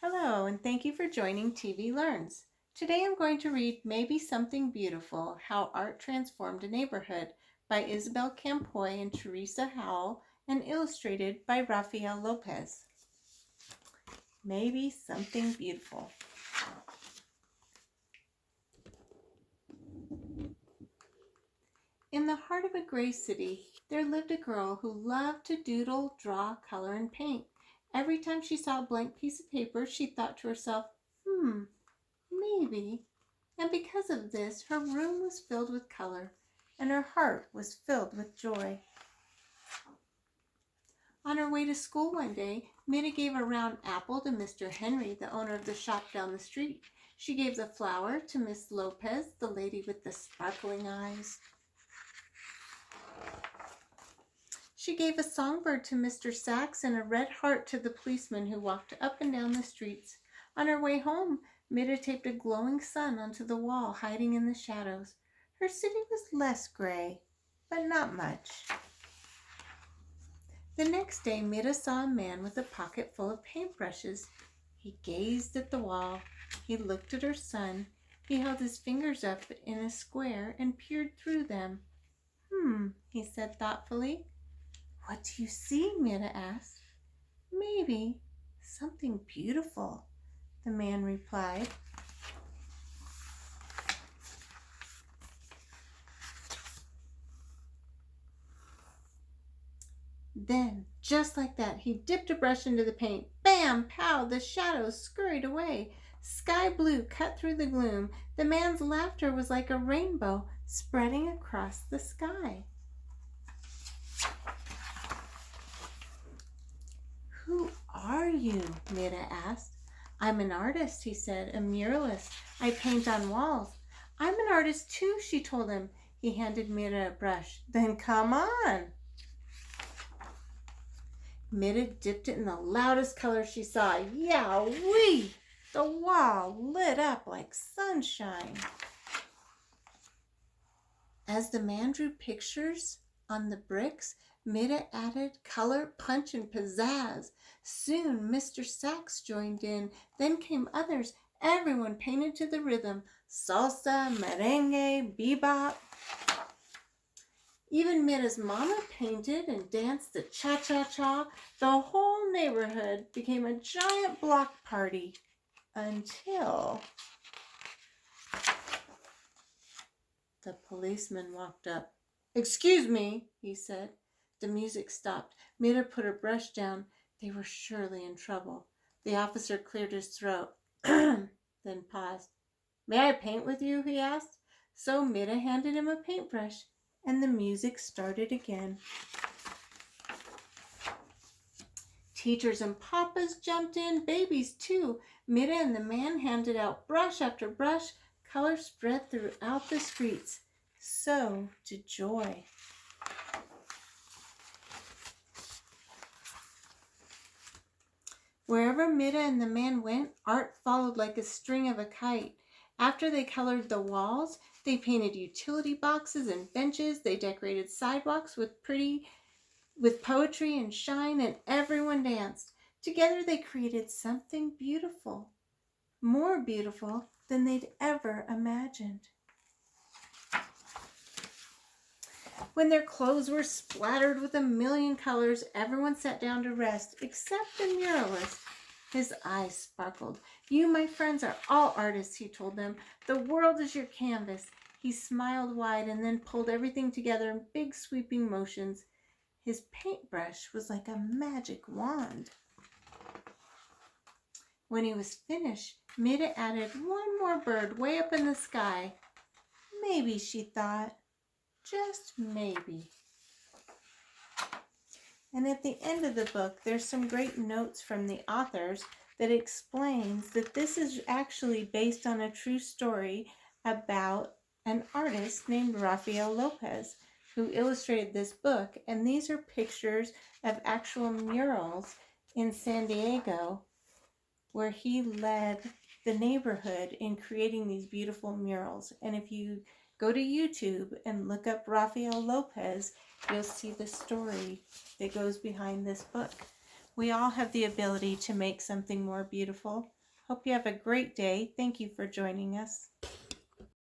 Hello, and thank you for joining TV Learns. Today I'm going to read Maybe Something Beautiful, How Art Transformed a Neighborhood by Isabel Campoy and Teresa Howell and illustrated by Rafael Lopez. Maybe Something Beautiful. In the heart of a gray city, there lived a girl who loved to doodle, draw, color, and paint. Every time she saw a blank piece of paper, she thought to herself, maybe. And because of this, her room was filled with color, and her heart was filled with joy. On her way to school one day, Mida gave a round apple to Mr. Henry, the owner of the shop down the street. She gave the flower to Miss Lopez, the lady with the sparkling eyes. She gave a songbird to Mr. Sachs and a red heart to the policeman who walked up and down the streets. On her way home, Mida taped a glowing sun onto the wall, hiding in the shadows. Her city was less gray, but not much. The next day, Mida saw a man with a pocket full of paintbrushes. He gazed at the wall. He looked at her sun. He held his fingers up in a square and peered through them. He said thoughtfully. What do you see? Mida asked. Maybe something beautiful, the man replied. Then, just like that, he dipped a brush into the paint. Bam! Pow! The shadows scurried away. Sky blue cut through the gloom. The man's laughter was like a rainbow spreading across the sky. Who are you? Mida asked. I'm an artist, he said, a muralist. I paint on walls. I'm an artist too, she told him. He handed Mida a brush. Then come on. Mida dipped it in the loudest color she saw. Yowee! The wall lit up like sunshine. As the man drew pictures on the bricks, Mida added color, punch, and pizzazz. Soon Mr. Sachs joined in. Then came others. Everyone painted to the rhythm. Salsa, merengue, bebop. Even Mida's mama painted and danced the cha-cha-cha. The whole neighborhood became a giant block party until the policeman walked up. Excuse me, he said. The music stopped. Mida put her brush down. They were surely in trouble. The officer cleared his throat, then paused. May I paint with you? He asked. So Mida handed him a paintbrush, and the music started again. Teachers and papas jumped in, babies too. Mida and the man handed out brush after brush. Color spread throughout the streets. So did joy. Wherever Mida and the man went, art followed like a string of a kite. After they colored the walls, they painted utility boxes and benches. They decorated sidewalks with poetry and shine, and everyone danced. Together they created something beautiful, more beautiful than they'd ever imagined. When their clothes were splattered with a million colors, everyone sat down to rest, except the muralist. His eyes sparkled. You, my friends, are all artists, he told them. The world is your canvas. He smiled wide and then pulled everything together in big sweeping motions. His paintbrush was like a magic wand. When he was finished, Mida added one more bird way up in the sky. Maybe, she thought, just maybe. And at the end of the book, there's some great notes from the authors that explains that this is actually based on a true story about an artist named Rafael Lopez who illustrated this book. And these are pictures of actual murals in San Diego where he led the neighborhood in creating these beautiful murals. And if you go to YouTube and look up Rafael Lopez, you'll see the story that goes behind this book. We all have the ability to make something more beautiful. Hope you have a great day. Thank you for joining us.